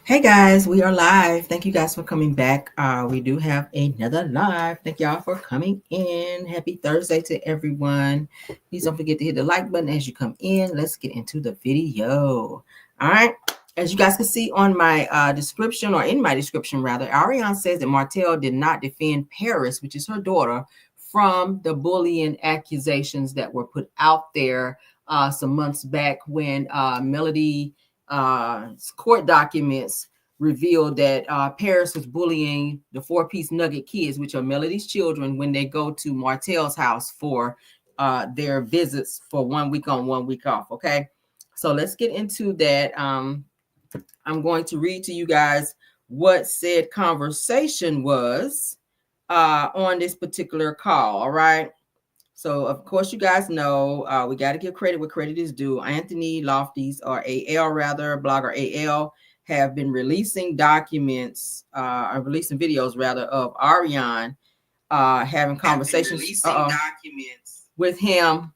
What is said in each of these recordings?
Hey guys, we are live. Thank you guys for coming back. We do have another live. Thank y'all for coming in. Happy Thursday to everyone. Please don't forget to hit the like button as you come in. Let's get into the video. All right. As you guys can see on my description, or in my description rather, Arionne says that Martell did not defend Paris, which is her daughter, from the bullying accusations that were put out there some months back when Melody court documents revealed that Paris was bullying the four-piece nugget kids, which are Melody's children, when they go to Martell's house for their visits for 1 week on, 1 week off. Okay, so let's get into that. I'm going to read to you guys what said conversation was on this particular call. All right. So, of course, you guys know we got to give credit where credit is due. Anthony Lofty's, or AL rather, blogger AL, have been releasing documents, or releasing videos rather, of Arionne having conversations with him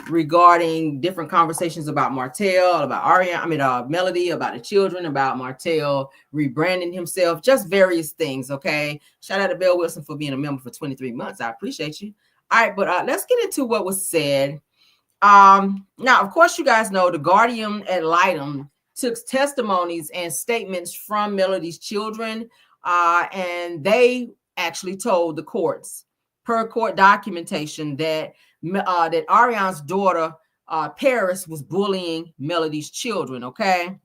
regarding different conversations about Martell, about Arionne, Melody, about the children, about Martell rebranding himself, just various things. Okay. Shout out to Bill Wilson for being a member for 23 months. I appreciate you. All right, but let's get into what was said. Now, of course, you guys know the Guardian ad litem took testimonies and statements from Melody's children, and they actually told the courts, per court documentation, that Arionne's daughter Paris was bullying Melody's children. Okay.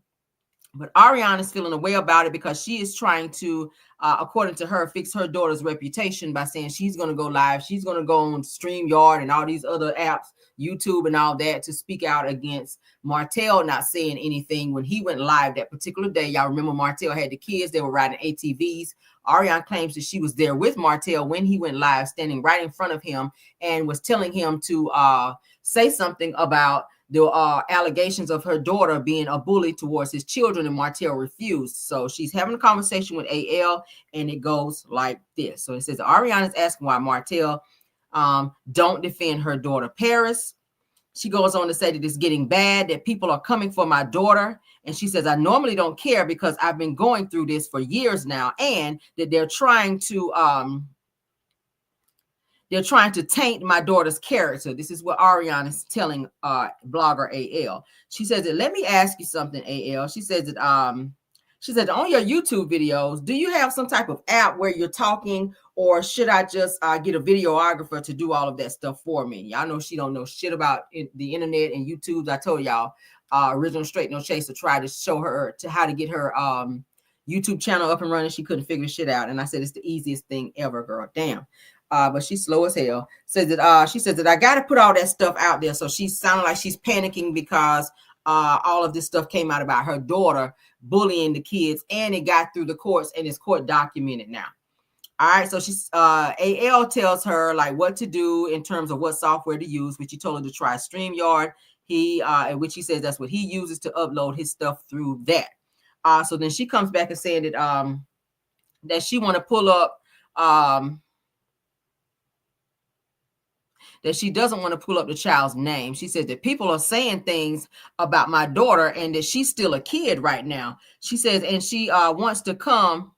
But Arionne is feeling a way about it because she is trying to, according to her, fix her daughter's reputation by saying she's going to go live. She's going to go on StreamYard and all these other apps, YouTube and all that, to speak out against Martell not saying anything when he went live that particular day. Y'all remember Martell had the kids. They were riding ATVs. Arionne claims that she was there with Martell when he went live, standing right in front of him, and was telling him to say something about the allegations of her daughter being a bully towards his children, and Martell refused. So she's having a conversation with AL, and it goes like this. So it says, Arionne is asking why Martell don't defend her daughter Paris. She goes on to say that it's getting bad, that people are coming for my daughter. And she says, I normally don't care because I've been going through this for years now, and that they're trying to taint my daughter's character. This is what Arionne is telling blogger AL. She says that, let me ask you something, AL. She says that on your YouTube videos, do you have some type of app where you're talking, or should I just get a videographer to do all of that stuff for me? Y'all know she don't know shit about the internet and YouTube. I told y'all, Original Straight No Chaser tried to show her how to get her YouTube channel up and running. She couldn't figure shit out. And I said, it's the easiest thing ever, girl. Damn. But she's slow as hell. Says that she says that I got to put all that stuff out there. So she's sounding like she's panicking because all of this stuff came out about her daughter bullying the kids, and it got through the courts, and it's court documented now. All right, so she's AL tells her like what to do in terms of what software to use, which he told her to try StreamYard. Which he says that's what he uses to upload his stuff through that. So then she comes back and saying that she want to pull up that she doesn't want to pull up the child's name. She says that people are saying things about my daughter and that she's still a kid right now. She says, and she wants to come.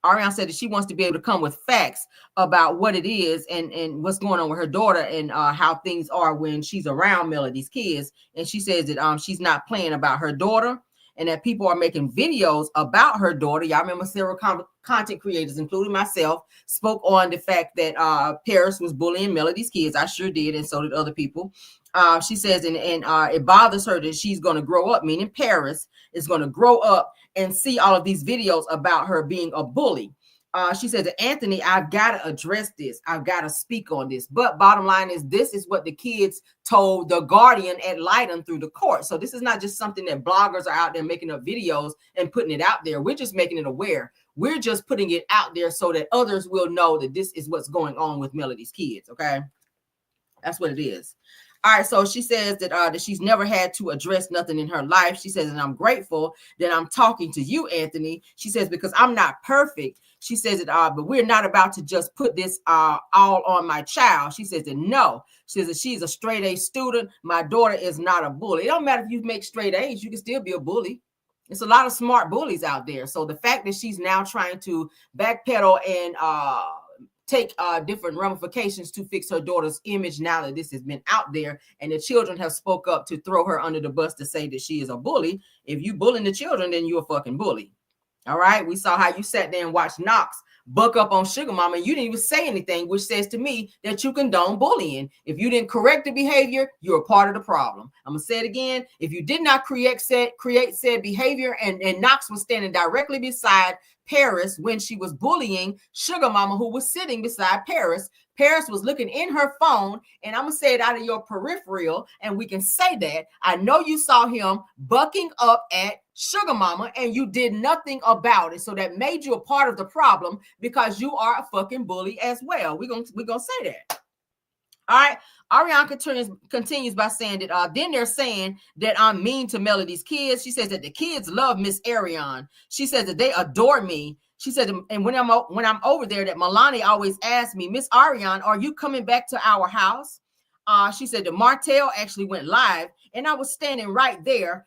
Arionne said that she wants to be able to come with facts about what it is and what's going on with her daughter, and how things are when she's around Melody's kids. And she says that she's not playing about her daughter, and that people are making videos about her daughter. Y'all remember several content creators, including myself, spoke on the fact that Paris was bullying Melody's kids. I sure did, and so did other people. She says, and it bothers her that she's going to grow up, meaning Paris is going to grow up and see all of these videos about her being a bully. She says, Anthony, I've got to address this. I've got to speak on this. But bottom line is, this is what the kids told the Guardian ad litem through the court. So this is not just something that bloggers are out there making up videos and putting it out there. We're just making it aware. We're just putting it out there so that others will know that this is what's going on with Melody's kids. Okay. That's what it is. All right, so she says that she's never had to address nothing in her life. She says, and I'm grateful that I'm talking to you, Anthony. She says, because I'm not perfect. She says that, but we're not about to just put this all on my child. She says that no. She says that she's a straight A student. My daughter is not a bully. It don't matter if you make straight A's, you can still be a bully. It's a lot of smart bullies out there. So the fact that she's now trying to backpedal and take different ramifications to fix her daughter's image now that this has been out there, and the children have spoke up to throw her under the bus to say that she is a bully. If you bullying the children, then you're a fucking bully. All right. We saw how you sat there and watched Knox buck up on Sugar Mama. You didn't even say anything, which says to me that you condone bullying. If you didn't correct the behavior, you're a part of the problem. I'm gonna say it again. If you did not create said behavior, and Knox was standing directly beside Paris when she was bullying Sugar Mama, who was sitting beside Paris. Paris was looking in her phone, and I'm gonna say it out of your peripheral, and we can say that I know you saw him bucking up at Sugar Mama, and you did nothing about it. So that made you a part of the problem because you are a fucking bully as well. We're gonna say that. All right. Arionne continues by saying that then they're saying that I'm mean to Melody's kids. She says that the kids love Miss Arionne. She says that they adore me. She said, and when I'm over there, that Melanie always asks me, Miss Arionne, are you coming back to our house? She said that Martell actually went live, and I was standing right there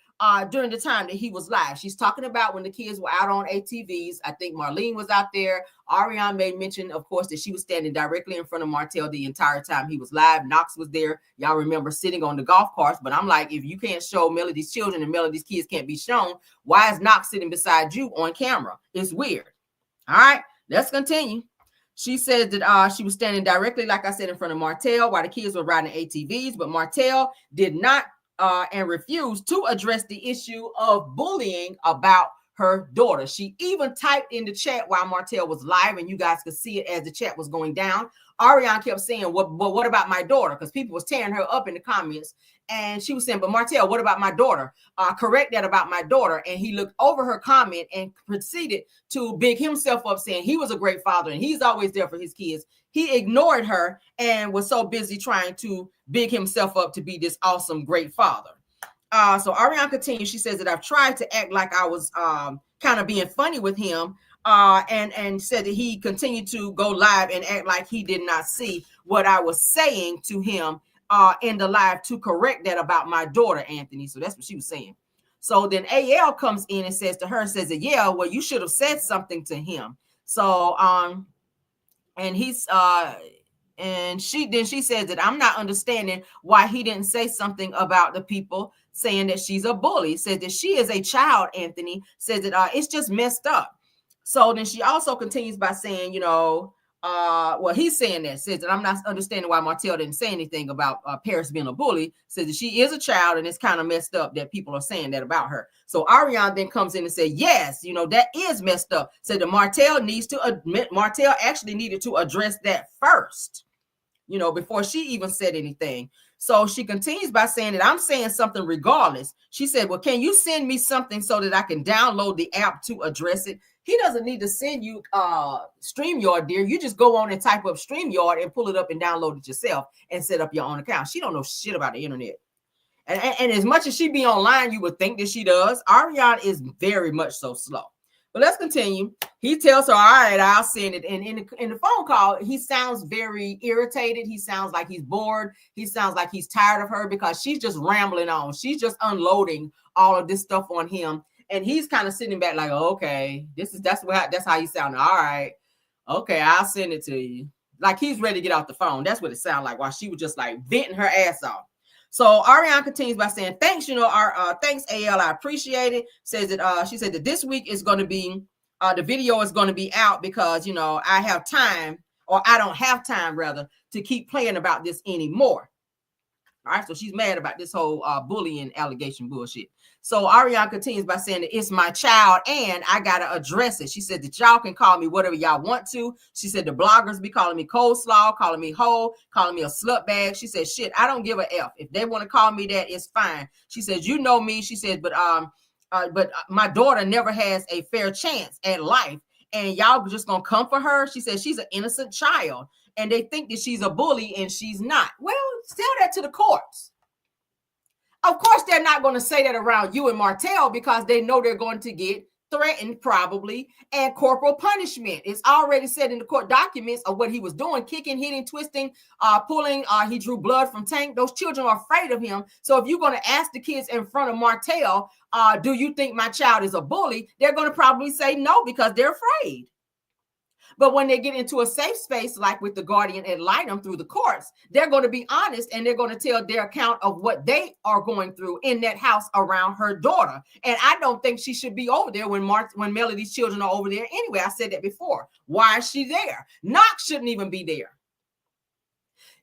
during the time that he was live. She's talking about when the kids were out on ATVs. I think Marlene was out there. Arionne made mention, of course, that she was standing directly in front of Martell the entire time he was live. Knox was there. Y'all remember sitting on the golf carts. But I'm like, if you can't show Melody's children and Melody's kids can't be shown, why is Knox sitting beside you on camera? It's weird. All right, let's continue. She said that she was standing directly, like I said, in front of Martell while the kids were riding ATVs, but Martell did not and refused to address the issue of bullying about her daughter. She even typed in the chat while Martell was live, and you guys could see it as the chat was going down. Arionne kept saying, what about my daughter? Because people was tearing her up in the comments. And she was saying, but Martell, what about my daughter? Correct that about my daughter. And he looked over her comment and proceeded to big himself up, saying he was a great father and he's always there for his kids. He ignored her and was so busy trying to big himself up to be this awesome, great father. So Arionne continues. She says that I've tried to act like I was kind of being funny with him, and said that he continued to go live and act like he did not see what I was saying to him in the live to correct that about my daughter, Anthony. So that's what she was saying. So then AL comes in and says to her, says that, yeah, well, you should have said something to him. So and he's and she says that I'm not understanding why he didn't say something about the people saying that she's a bully. Says that she is a child, Anthony. Says that it's just messed up. So then she also continues by saying, you know, well, he's saying that, says that I'm not understanding why Martell didn't say anything about Paris being a bully. Says that she is a child and it's kind of messed up that people are saying that about her. So Arionne then comes in and said, yes, you know, that is messed up. Said that Martell needs to admit, Martell actually needed to address that first, you know, before she even said anything. So she continues by saying that I'm saying something regardless. She said, well, can you send me something so that I can download the app to address it? He doesn't need to send you StreamYard, dear. You just go on and type up StreamYard and pull it up and download it yourself and set up your own account. She don't know shit about the internet. And as much as she be online, you would think that she does. Arionne is very much so slow. But let's continue. He tells her, all right, I'll send it. And in the phone call, he sounds very irritated. He sounds like he's bored. He sounds like he's tired of her because she's just rambling on. She's just unloading all of this stuff on him. And he's kind of sitting back like, okay, that's how he sounded. All right. Okay, I'll send it to you. Like he's ready to get off the phone. That's what it sounded like while she was just like venting her ass off. So Arionne continues by saying, thanks, you know, thanks, AL, I appreciate it. Says that she said that this week is going to be, the video is going to be out because, you know, I have time, or I don't have time rather, to keep playing about this anymore. All right, so she's mad about this whole bullying allegation bullshit. So Arionne continues by saying that it's my child and I got to address it. She said that y'all can call me whatever y'all want to. She said the bloggers be calling me coleslaw, calling me hoe, calling me a slut bag. She said, shit, I don't give a F. If they want to call me that, it's fine. She says, you know me. She said, but my daughter never has a fair chance at life. And y'all just going to come for her. She said, she's an innocent child. And they think that she's a bully and she's not. Well, tell that to the courts. Of course, they're not going to say that around you and Martell because they know they're going to get threatened probably, and corporal punishment. It's already said in the court documents of what he was doing, kicking, hitting, twisting, pulling. He drew blood from tank. Those children are afraid of him. So if you're going to ask the kids in front of Martell, do you think my child is a bully? They're going to probably say no because they're afraid. But when they get into a safe space, like with the guardian ad litem through the courts, they're going to be honest and they're going to tell their account of what they are going through in that house around her daughter. And I don't think she should be over there when Melody's children are over there anyway. I said that before. Why is she there? Knox shouldn't even be there.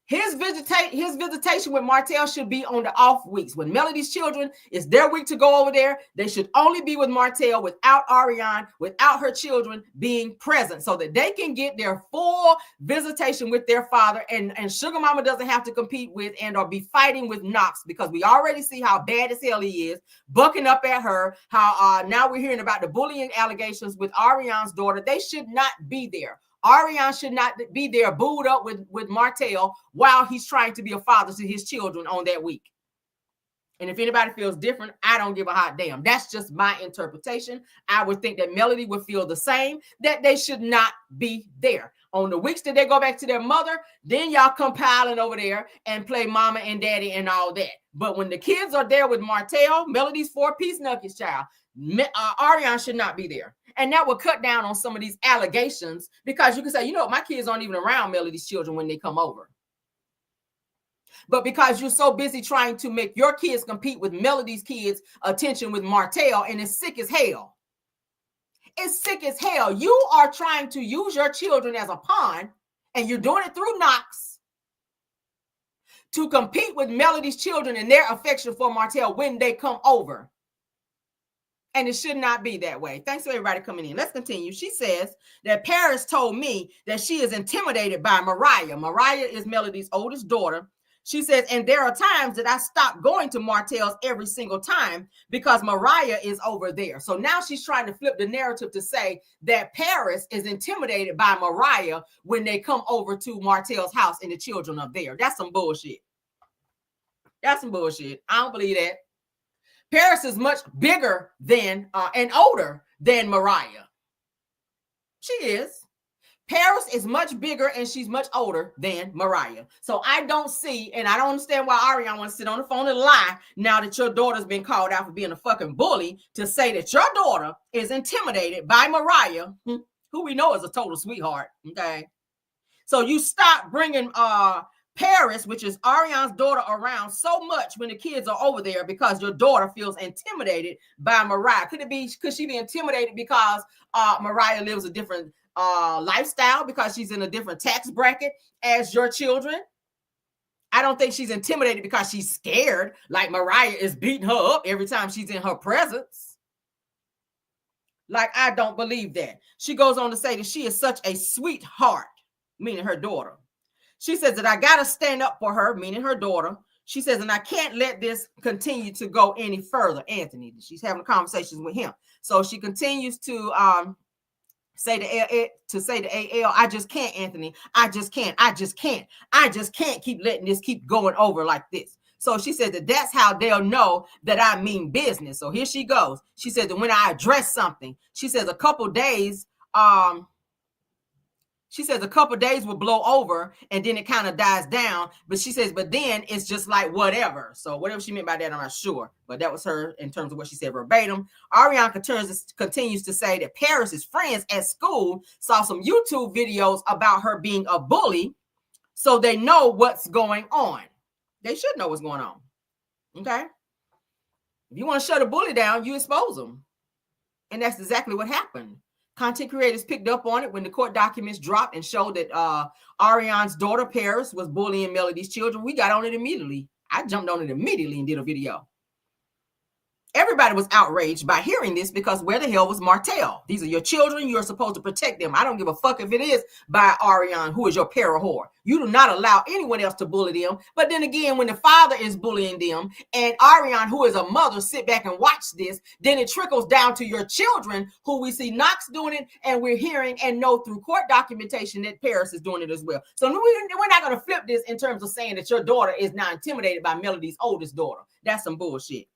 His visitation with Martell should be on the off weeks. When Melody's children, it's their week to go over there. They should only be with Martell without Arionne, without her children being present so that they can get their full visitation with their father. And Sugar Mama doesn't have to compete with and or be fighting with Knox, because we already see how bad as hell he is, bucking up at her, how now we're hearing about the bullying allegations with Arionne's daughter. They should not be there. Arionne should not be there booed up with Martell while he's trying to be a father to his children on that week. And if anybody feels different, I don't give a hot damn. That's just my interpretation. I would think that Melody would feel the same, that they should not be there. On the weeks that they go back to their mother, then y'all come piling over there and play mama and daddy and all that. But when the kids are there with Martell, Melody's four-piece nuggets child, Arionne should not be there. And that will cut down on some of these allegations, because you can say, you know, my kids aren't even around Melody's children when they come over. But because you're so busy trying to make your kids compete with Melody's kids' attention with Martell, and it's sick as hell. It's sick as hell. You are trying to use your children as a pawn, and you're doing it through Knox to compete with Melody's children and their affection for Martell when they come over. And it should not be that way. Thanks for everybody coming in. Let's continue. She says that Paris told me that she is intimidated by Mariah. Mariah is Melody's oldest daughter. She says, and there are times that I stop going to Martell's every single time because Mariah is over there. So now she's trying to flip the narrative to say that Paris is intimidated by Mariah when they come over to Martell's house and the children are there. That's some bullshit. That's some bullshit. I don't believe that. Paris is much bigger than and older than Mariah. She is. Paris is much bigger and she's much older than Mariah. So I don't see, and I don't understand why Arionne wants to sit on the phone and lie now that your daughter's been called out for being a fucking bully, to say that your daughter is intimidated by Mariah, who we know is a total sweetheart. Okay. So you stop bringing Paris, which is Arionne's daughter, around so much when the kids are over there because your daughter feels intimidated by Mariah. Could she be intimidated because Mariah lives a different lifestyle, because she's in a different tax bracket as your children? I don't think she's intimidated because she's scared, like Mariah is beating her up every time she's in her presence. Like, I don't believe that. She goes on to say that she is such a sweetheart, meaning her daughter. She says that I got to stand up for her, meaning her daughter. She says, and I can't let this continue to go any further. Anthony, she's having conversations with him. So she continues to say to AL, I just can't, Anthony. I just can't keep letting this keep going over like this. So she said that that's how they'll know that I mean business. So here she goes. She said that when I address something, she says a couple days will blow over and then it kind of dies down. But she says, but then it's just like whatever. So whatever she meant by that, I'm not sure. But that was her in terms of what she said verbatim. Arionne continues to say that Paris's friends at school saw some YouTube videos about her being a bully, so they know what's going on. They should know what's going on. Okay? If you want to shut a bully down, you expose them. And that's exactly what happened. Content creators picked up on it when the court documents dropped and showed that Arionne's daughter, Paris, was bullying Melody's children. We got on it immediately. I jumped on it immediately and did a video. Everybody was outraged by hearing this, because where the hell was Martell? These are your children. You're supposed to protect them. I don't give a fuck if it is by Arionne, who is your para-whore. You do not allow anyone else to bully them. But then again, when the father is bullying them and Arionne, who is a mother, sit back and watch this, then it trickles down to your children, who we see Knox doing it, and we're hearing and know through court documentation that Paris is doing it as well. So we're not going to flip this in terms of saying that your daughter is now intimidated by Melody's oldest daughter. That's some bullshit.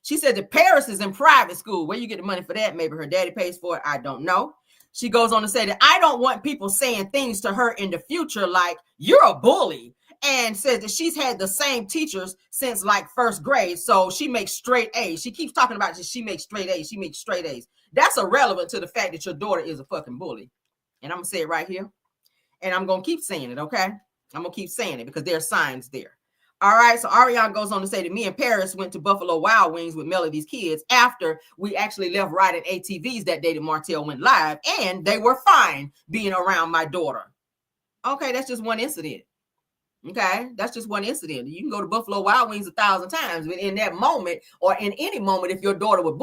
She said that Paris is in private school. Where you get the money for that? Maybe her daddy pays for it. I don't know. She goes on to say that I don't want people saying things to her in the future like, you're a bully. And says that she's had the same teachers since like first grade. So she makes straight A's. She keeps talking about just she makes straight A's. She makes straight A's. That's irrelevant to the fact that your daughter is a fucking bully. And I'm going to say it right here. And I'm going to keep saying it, okay? I'm going to keep saying it because there are signs there. All right, so Arionne goes on to say that me and Paris went to Buffalo Wild Wings with Melody's kids after we actually left riding ATVs that day that Martell went live, and they were fine being around my daughter. Okay, that's just one incident. Okay, that's just one incident. You can go to Buffalo Wild Wings 1,000 times, but in that moment or in any moment, if your daughter was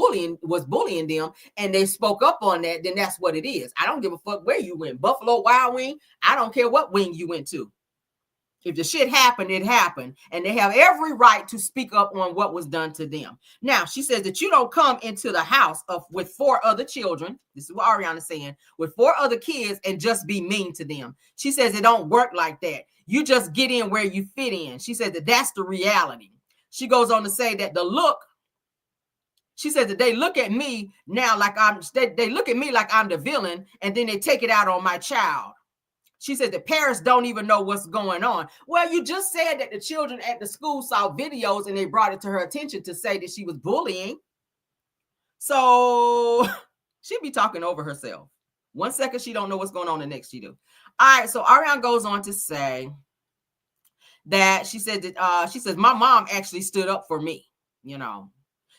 bullying them and they spoke up on that, then that's what it is. I don't give a fuck where you went. Buffalo Wild Wing, I don't care what wing you went to. If the shit happened, it happened. And they have every right to speak up on what was done to them. Now, she says that you don't come into the house with 4 other children. This is what Arionne is saying. With 4 other kids and just be mean to them. She says it don't work like that. You just get in where you fit in. She said that that's the reality. She goes on to say that she said that they look at me now like they look at me like I'm the villain, and then they take it out on my child. She said the parents don't even know what's going on. Well, you just said that the children at the school saw videos and they brought it to her attention to say that she was bullying. So she'd be talking over herself. One second she don't know what's going on, the next she do. All right, so Arionne goes on to say that she said that she says my mom actually stood up for me, you know.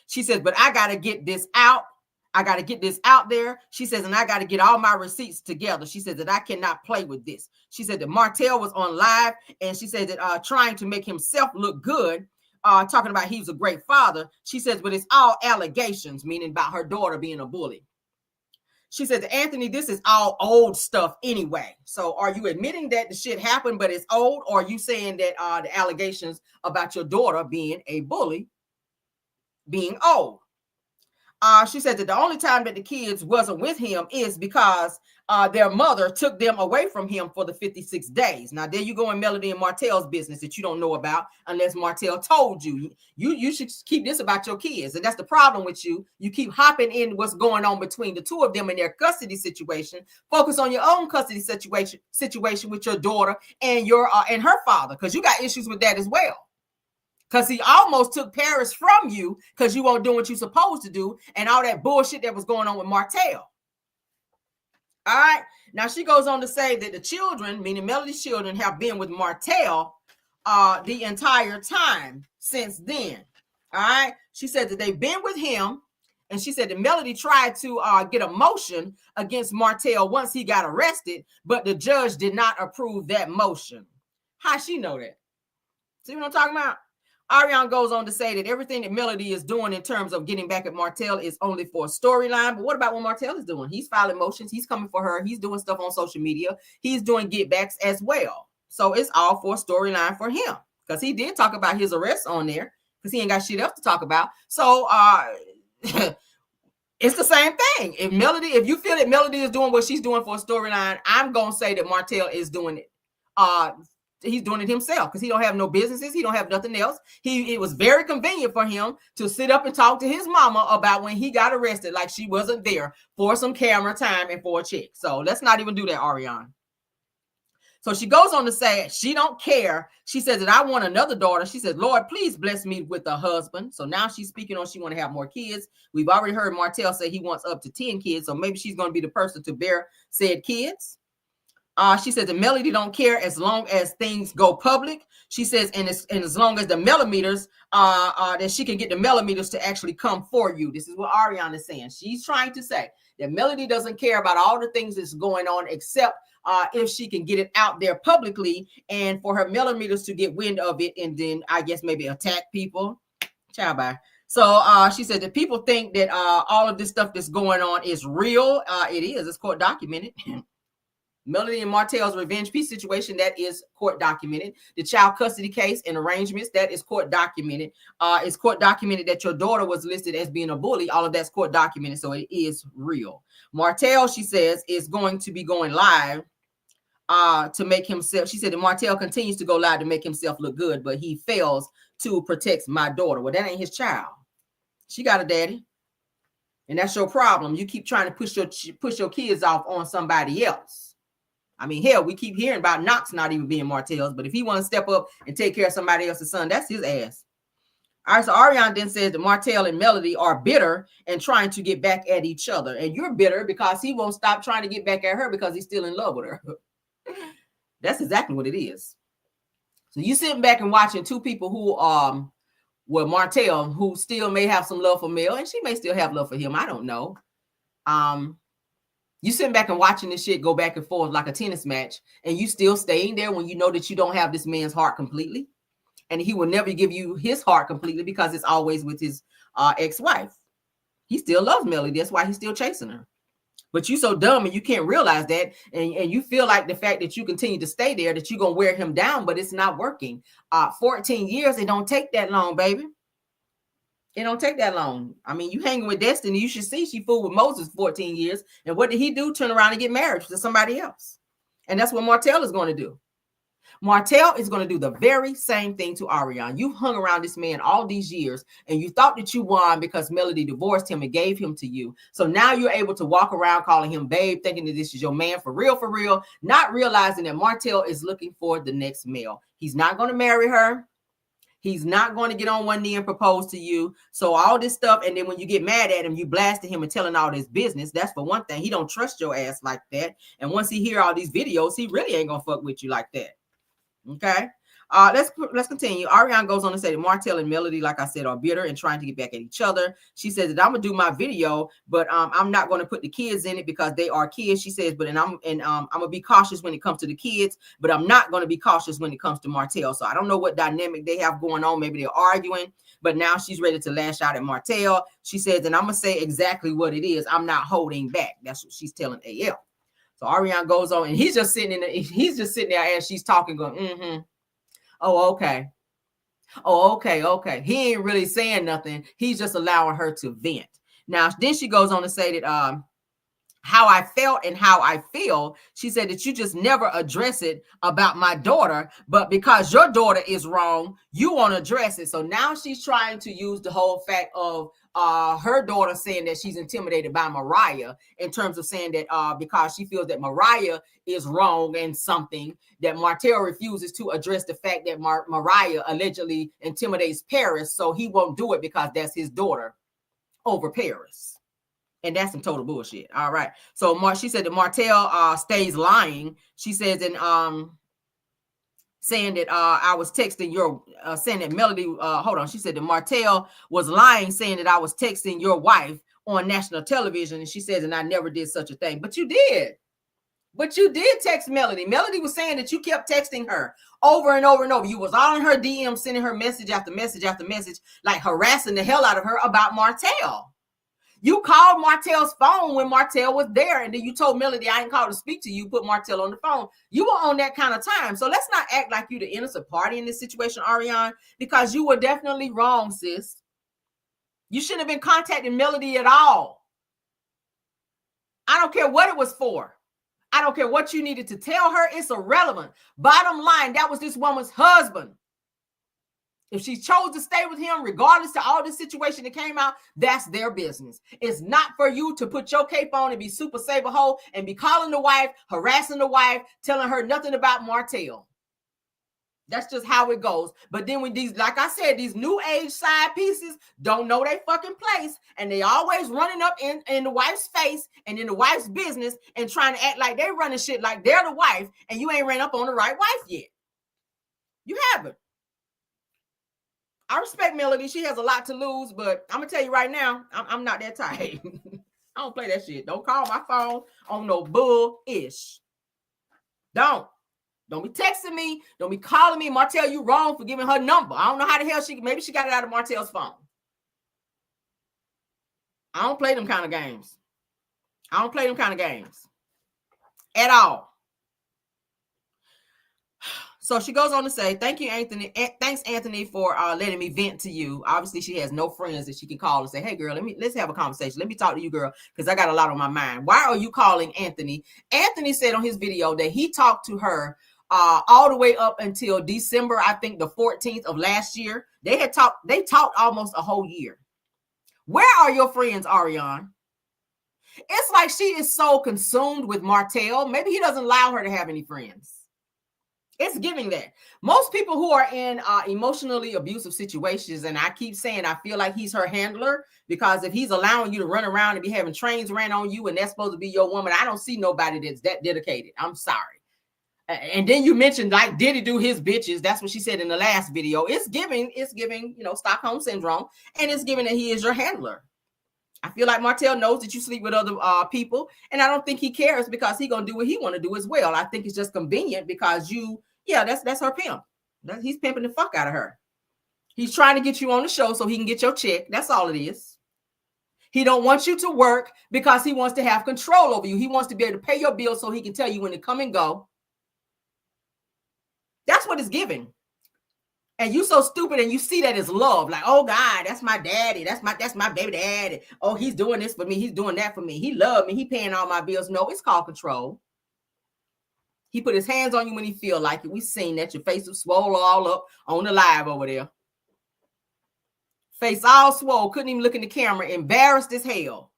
She says, but I got to get this out. I got to get this out there. She says, and I got to get all my receipts together. She said that I cannot play with this. She said that Martell was on live, and she said that trying to make himself look good, talking about he was a great father. She says, but it's all allegations, meaning about her daughter being a bully. She said, Anthony, this is all old stuff anyway. So are you admitting that the shit happened, but it's old? Or are you saying that the allegations about your daughter being a bully being old? She said that the only time that the kids wasn't with him is because their mother took them away from him for the 56 days. Now, there you go in Melody and Martell's business that you don't know about unless Martell told you. You should keep this about your kids. And that's the problem with you. You keep hopping in what's going on between the two of them in their custody situation. Focus on your own custody situation with your daughter and and her father, because you got issues with that as well. Because he almost took Paris from you because you weren't doing what you're supposed to do and all that bullshit that was going on with Martell. All right. Now, she goes on to say that the children, meaning Melody's children, have been with Martell the entire time since then. All right. She said that they've been with him. And she said that Melody tried to get a motion against Martell once he got arrested, but the judge did not approve that motion. How she know that? See what I'm talking about? Arionne goes on to say that everything that Melody is doing in terms of getting back at Martell is only for a storyline. But what about what Martell is doing? He's filing motions. He's coming for her. He's doing stuff on social media. He's doing get backs as well. So it's all for a storyline for him because he did talk about his arrest on there because he ain't got shit else to talk about. So it's the same thing. If you feel that Melody is doing what she's doing for a storyline, I'm going to say that Martell is doing it. He's doing it himself because he don't have no businesses. He don't have nothing else. It was very convenient for him to sit up and talk to his mama about when he got arrested, like she wasn't there for some camera time and for a check. So let's not even do that, Arionne. So she goes on to say she don't care. She says that I want another daughter. She said, Lord, please bless me with a husband. So now she's speaking on she want to have more kids. We've already heard Martell say he wants up to 10 kids. So maybe she's going to be the person to bear said kids. She says the Melody don't care as long as things go public. She says, and as long as the millimeters, that she can get the millimeters to actually come for you. This is what Arionne is saying. She's trying to say that Melody doesn't care about all the things that's going on, except if she can get it out there publicly and for her millimeters to get wind of it and then I guess maybe attack people. Ciao, bye. So she said that people think that all of this stuff that's going on is real. It is. It's court documented. Melody and Martell's revenge peace situation, that is court documented. The child custody case and arrangements, that is court documented. It's court documented that your daughter was listed as being a bully. All of that's court documented, so it is real. Martell, she says, is going to be going live to make himself. She said that Martell continues to go live to make himself look good, but he fails to protect my daughter. Well, that ain't his child. She got a daddy. And that's your problem. You keep trying to push your kids off on somebody else. I mean, hell, we keep hearing about Knox not even being Martell's, but if he wants to step up and take care of somebody else's son, that's his ass. All right, so Arionne then says that Martell and Melody are bitter and trying to get back at each other. And you're bitter because he won't stop trying to get back at her because he's still in love with her. That's exactly what it is. So you sitting back and watching two people who well, Martell, who still may have some love for Mel, and she may still have love for him. I don't know. You sitting back and watching this shit go back and forth like a tennis match, and you still staying there when you know that you don't have this man's heart completely. And he will never give you his heart completely because it's always with his ex-wife. He still loves Melody. That's why he's still chasing her. But you so dumb and you can't realize that. And you feel like the fact that you continue to stay there, that you're going to wear him down, but it's not working. 14 years, it don't take that long, baby. It don't take that long. I mean, you hanging with Destiny. You should see she fooled with Moses 14 years. And what did he do? Turn around and get married to somebody else. And that's what Martell is going to do. Martell is going to do the very same thing to Arionne. You hung around this man all these years and you thought that you won because Melody divorced him and gave him to you. So now you're able to walk around calling him babe, thinking that this is your man for real, not realizing that Martell is looking for the next male. He's not going to marry her. He's not going to get on one knee and propose to you. So all this stuff, and then when you get mad at him, you blasting him and telling all this business. That's for one thing. He don't trust your ass like that. And once he hear all these videos, he really ain't going to fuck with you like that. Okay, let's continue. Arionne goes on to say that Martell and Melody, like I said, are bitter and trying to get back at each other. She says that I'm gonna do my video, but I'm not going to put the kids in it because they are kids. She says, but I'm gonna be cautious when it comes to the kids, but I'm not going to be cautious when it comes to Martell. So I don't know what dynamic they have going on. Maybe they're arguing, but now she's ready to lash out at Martell. She says, and I'm gonna say exactly what it is. I'm not holding back. That's what she's telling AL. So Arionne goes on, and he's just sitting there as she's talking, going, oh, okay. Oh, okay. He ain't really saying nothing. He's just allowing her to vent. Now, then she goes on to say that how I felt and how I feel. She said that you just never address it about my daughter, but because your daughter is wrong, you want to address it. So now she's trying to use the whole fact of her daughter saying that she's intimidated by Mariah, in terms of saying that because she feels that Mariah is wrong in something, that Martell refuses to address the fact that Mariah allegedly intimidates Paris, so he won't do it because that's his daughter over Paris. And that's some total bullshit. All right. So she said that Martell stays lying. She says, and saying that I was texting your saying that Melody hold on. She said that Martell was lying, saying that I was texting your wife on national television. And she says, and I never did such a thing. But you did. But you did text Melody. Melody was saying that you kept texting her over and over and over. You was all in her DM, sending her message after message after message, like harassing the hell out of her about Martell. You called Martell's phone when Martell was there, and then you told Melody, I ain't called to speak to you, put Martell on the phone. You were on that kind of time. So let's not act like you the innocent party in this situation, Arionne, because you were definitely wrong, sis. You shouldn't have been contacting Melody at all. I don't care what it was for. I don't care what you needed to tell her. It's irrelevant. Bottom line, that was this woman's husband. If she chose to stay with him, regardless to all this situation that came out, that's their business. It's not for you to put your cape on and be super saber hoe and be calling the wife, harassing the wife, telling her nothing about Martell. That's just how it goes. But then when these, like I said, these new age side pieces don't know their fucking place, and they always running up in the wife's face and in the wife's business and trying to act like they're running shit like they're the wife, and you ain't ran up on the right wife yet. You haven't. I respect Melody. She has a lot to lose, but I'm going to tell you right now, I'm not that type. I don't play that shit. Don't call my phone on no bull-ish. Don't be texting me. Don't be calling me. Martell, you wrong for giving her number. I don't know how the hell maybe she got it out of Martell's phone. I don't play them kind of games. At all. So she goes on to say, thank you, Anthony. Thanks, Anthony, for letting me vent to you. Obviously, she has no friends that she can call and say, hey, girl, let's have a conversation. Let me talk to you, girl, because I got a lot on my mind. Why are you calling Anthony? Anthony said on his video that he talked to her all the way up until December, I think the 14th of last year. They talked almost a whole year. Where are your friends, Arionne? It's like she is so consumed with Martell. Maybe he doesn't allow her to have any friends. It's giving that. Most people who are in emotionally abusive situations, and I keep saying I feel like he's her handler, because if he's allowing you to run around and be having trains ran on you and that's supposed to be your woman, I don't see nobody that's that dedicated. I'm sorry. And then you mentioned, like, did he do his bitches? That's what she said in the last video. It's giving, Stockholm syndrome, and it's giving that he is your handler. I feel like Martell knows that you sleep with other people, and I don't think he cares because he's gonna do what he want to do as well. I think it's just convenient because that's her pimp. He's pimping the fuck out of her. He's trying to get you on the show so he can get your check. That's all it is. He don't want you to work because he wants to have control over you. He wants to be able to pay your bills so he can tell you when to come and go. That's what it's giving. And you so stupid, and you see that as love. Like, oh God, that's my daddy. That's my baby daddy. Oh, he's doing this for me. He's doing that for me. He loved me. He paying all my bills. No, it's called control. He put his hands on you when he feel like it. We seen that. Your face was swole all up on the live over there. Face all swole. Couldn't even look in the camera. Embarrassed as hell.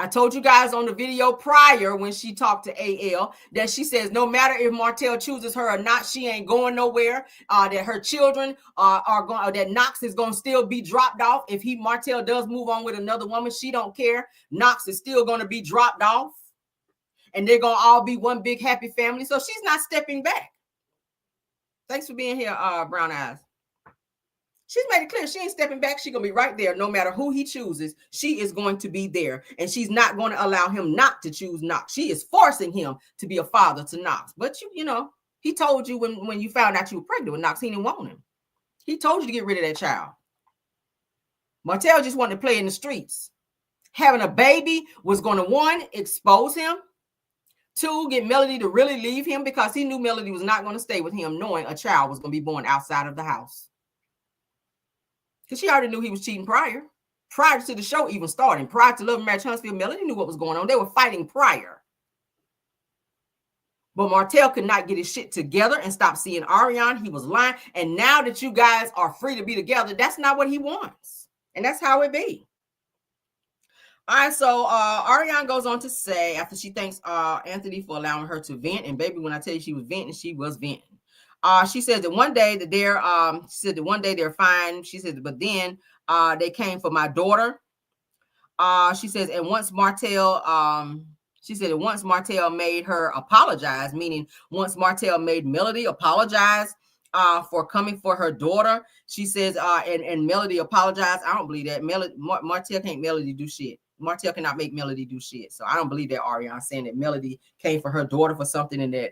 I told you guys on the video prior when she talked to AL that she says no matter if Martell chooses her or not, she ain't going nowhere. That her children are going. That Knox is going to still be dropped off. If Martell does move on with another woman, she don't care. Knox is still going to be dropped off, and they're going to all be one big happy family. So she's not stepping back. Thanks for being here, Brown Eyes. She's made it clear she ain't stepping back. She's going to be right there. No matter who he chooses, she is going to be there. And she's not going to allow him not to choose Knox. She is forcing him to be a father to Knox. But, he told you when you found out you were pregnant with Knox, he didn't want him. He told you to get rid of that child. Martell just wanted to play in the streets. Having a baby was going to, 1, expose him. 2, get Melody to really leave him because he knew Melody was not going to stay with him knowing a child was going to be born outside of the house. Because she already knew he was cheating prior to the show even starting. Prior to Love and Marriage Huntsville, Melody knew what was going on. They were fighting prior. But Martell could not get his shit together and stop seeing Arionne. He was lying. And now that you guys are free to be together, that's not what he wants. And that's how it be. All right, so Arionne goes on to say, after she thanks Anthony for allowing her to vent, and baby, when I tell you she was venting, she was venting. She said that one day that they're fine. She said, but then they came for my daughter. She says, and once Martell made her apologize, meaning once Martell made Melody apologize for coming for her daughter, she says, and Melody apologized. I don't believe that. Martell can't Melody do shit. Martell cannot make Melody do shit. So I don't believe that Arionne saying that Melody came for her daughter for something and that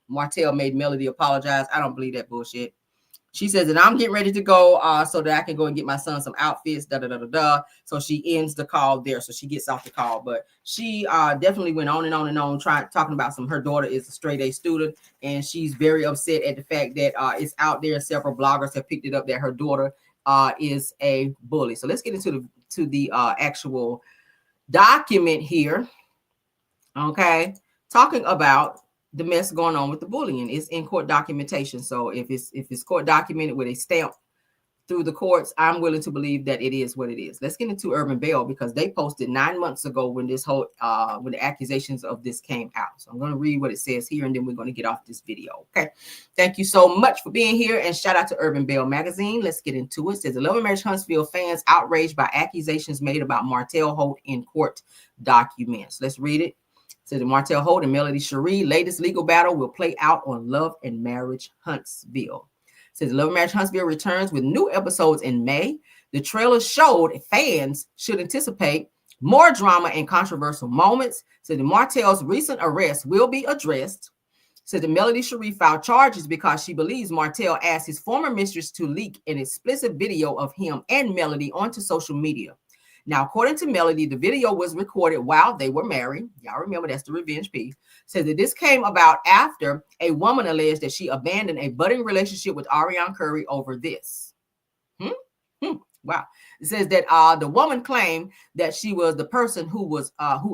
Martell made Melody apologize. I don't believe that bullshit. She says that I'm getting ready to go so that I can go and get my son some outfits, So she ends the call there. So she gets off the call. But she definitely went on and on and on talking about her daughter is a straight A student. And she's very upset at the fact that it's out there. Several bloggers have picked it up that her daughter is a bully. So let's get into the actual document here. Okay. Talking about the mess going on with the bullying. It's in court documentation. So if it's court documented with a stamp through the courts, I'm willing to believe that it is what it is. Let's get into Urban Bell because they posted 9 months ago when this whole when the accusations of this came out. So I'm going to read what it says here and then we're going to get off this video. Okay. Thank you so much for being here and shout out to Urban Bell magazine. Let's get into it. It says 11 Marriage Huntsville fans outraged by accusations made about Martell Holt in court documents. Let's read it. Says the Martell Holt and Melody Cherie latest legal battle will play out on Love and Marriage Huntsville. Says Love and Marriage Huntsville returns with new episodes in May. The trailer showed fans should anticipate more drama and controversial moments. Said the Martell's recent arrest will be addressed. Said the Melody Cherie filed charges because she believes Martell asked his former mistress to leak an explicit video of him and Melody onto social media. Now, according to Melody, the video was recorded while they were married. Y'all remember that's the revenge piece. Says that this came about after a woman alleged that she abandoned a budding relationship with Arionne Curry over this. Wow. It says that the woman claimed that she was the person who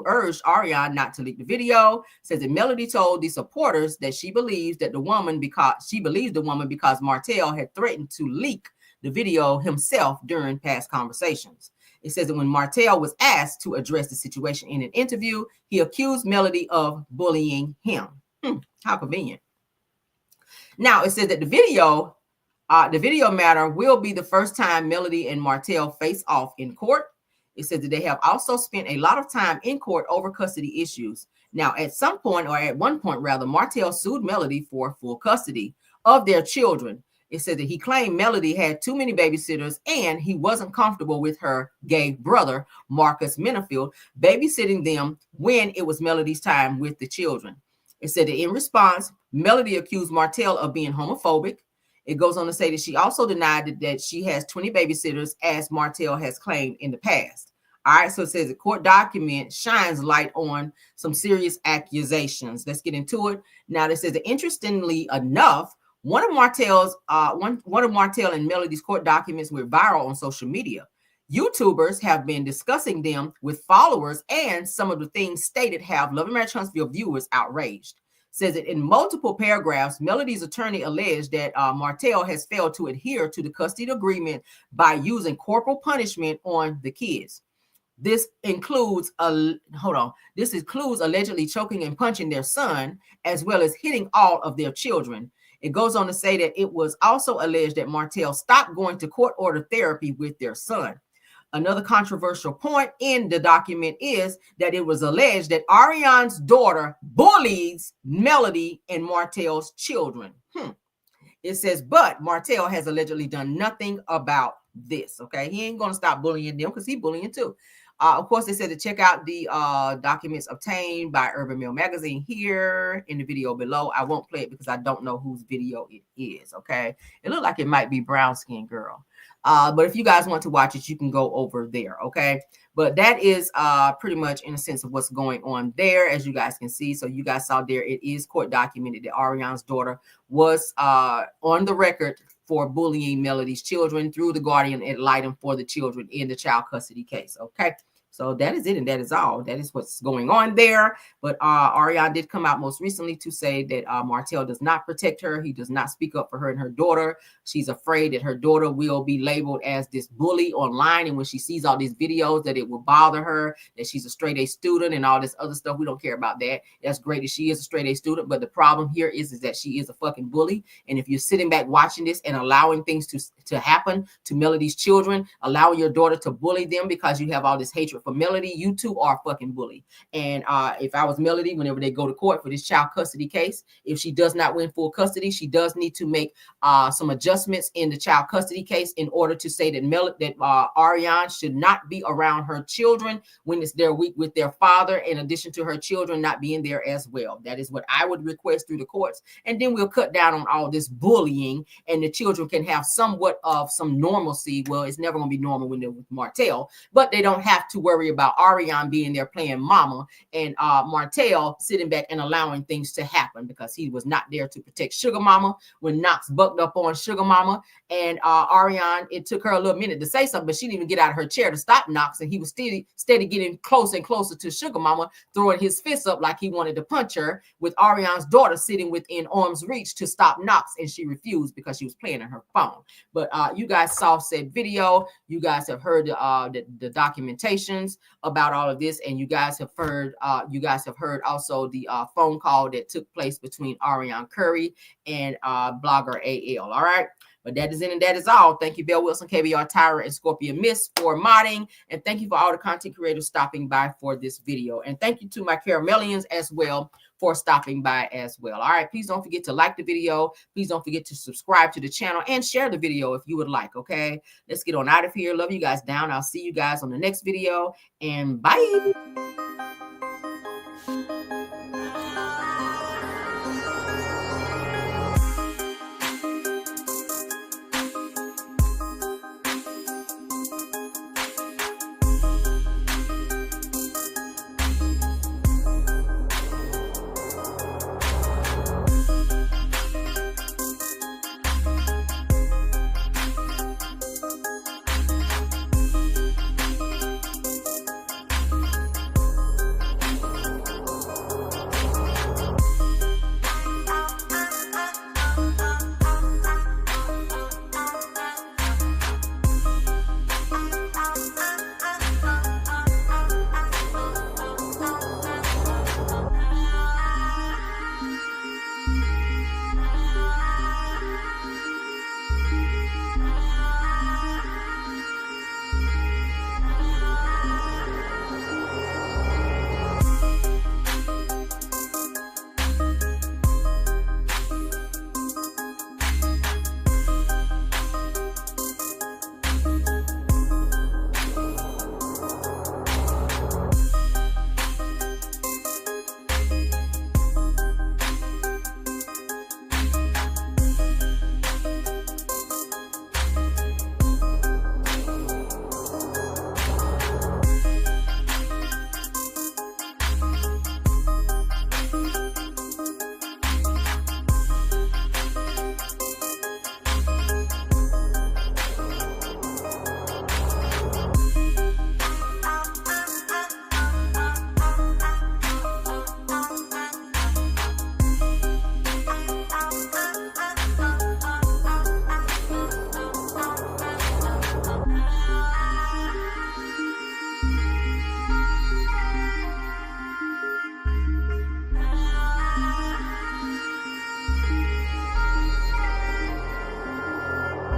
urged Arionne not to leak the video. Says that Melody told the supporters that she believes the woman because Martell had threatened to leak the video himself during past conversations. It says that when Martell was asked to address the situation in an interview, he accused Melody of bullying him. How convenient. Now, it says that the video matter will be the first time Melody and Martell face off in court. It says that they have also spent a lot of time in court over custody issues. Now, at one point, Martell sued Melody for full custody of their children. It said that he claimed Melody had too many babysitters and he wasn't comfortable with her gay brother, Marcus Minifield, babysitting them when it was Melody's time with the children. It said that in response, Melody accused Martell of being homophobic. It goes on to say that she also denied that she has 20 babysitters, as Martell has claimed in the past. All right, so it says the court document shines light on some serious accusations. Let's get into it. Now, it says that interestingly enough, one of Martell and Melody's court documents went viral on social media. YouTubers have been discussing them with followers, and some of the things stated have Love and Marriage Huntsville viewers outraged. Says that in multiple paragraphs, Melody's attorney alleged that Martell has failed to adhere to the custody agreement by using corporal punishment on the kids. This includes allegedly choking and punching their son, as well as hitting all of their children. It goes on to say that it was also alleged that Martell stopped going to court-ordered therapy with their son. Another controversial point in the document is that it was alleged that Arionne's daughter bullies Melody and Martell's children. It says, but Martell has allegedly done nothing about this. Okay, he ain't going to stop bullying them because he's bullying too. Of course, they said to check out the documents obtained by Urban Mail Magazine here in the video below. I won't play it because I don't know whose video it is, okay? It looked like it might be Brown Skin Girl. But if you guys want to watch it, you can go over there, okay? But that is pretty much in a sense of what's going on there, as you guys can see. So you guys saw there, it is court documented that Arionne's daughter was on the record for bullying Melody's children through the guardian ad litem for the children in the child custody case, okay? So that is it, and that is all. That is what's going on there. But Arionne did come out most recently to say that Martell does not protect her. He does not speak up for her and her daughter. She's afraid that her daughter will be labeled as this bully online, and when she sees all these videos, that it will bother her, that she's a straight A student and all this other stuff. We don't care about that. That's great that she is a straight A student, but the problem here is that she is a fucking bully. And if you're sitting back watching this and allowing things to happen to Melody's children, allowing your daughter to bully them because you have all this hatred for Melody, you two are fucking bully. And if I was Melody, whenever they go to court for this child custody case, if she does not win full custody, she does need to make some adjustments in the child custody case in order to say that Arionne should not be around her children when it's their week with their father, in addition to her children not being there as well. That is what I would request through the courts. And then we'll cut down on all this bullying, and the children can have somewhat of some normalcy. Well, it's never going to be normal when they're with Martell, but they don't have to worry about Arionne being there playing mama and Martell sitting back and allowing things to happen, because he was not there to protect Sugar Mama when Knox bucked up on Sugar Mama. And Arionne, it took her a little minute to say something, but she didn't even get out of her chair to stop Knox, and he was steady getting closer and closer to Sugar Mama, throwing his fists up like he wanted to punch her, with Arionne's daughter sitting within arm's reach to stop Knox, and she refused because she was playing on her phone. But you guys saw said video. You guys have heard the documentations about all of this, and you guys have heard also the phone call that took place between Arionne Curry and blogger AL. All right. But that is it, and that is all. Thank you, Belle Wilson, KBR Tyra, and Scorpion Miss for modding. And thank you for all the content creators stopping by for this video. And thank you to my Caramelians as well for stopping by as well. All right, please don't forget to like the video. Please don't forget to subscribe to the channel and share the video if you would like, okay? Let's get on out of here. Love you guys down. I'll see you guys on the next video, and bye.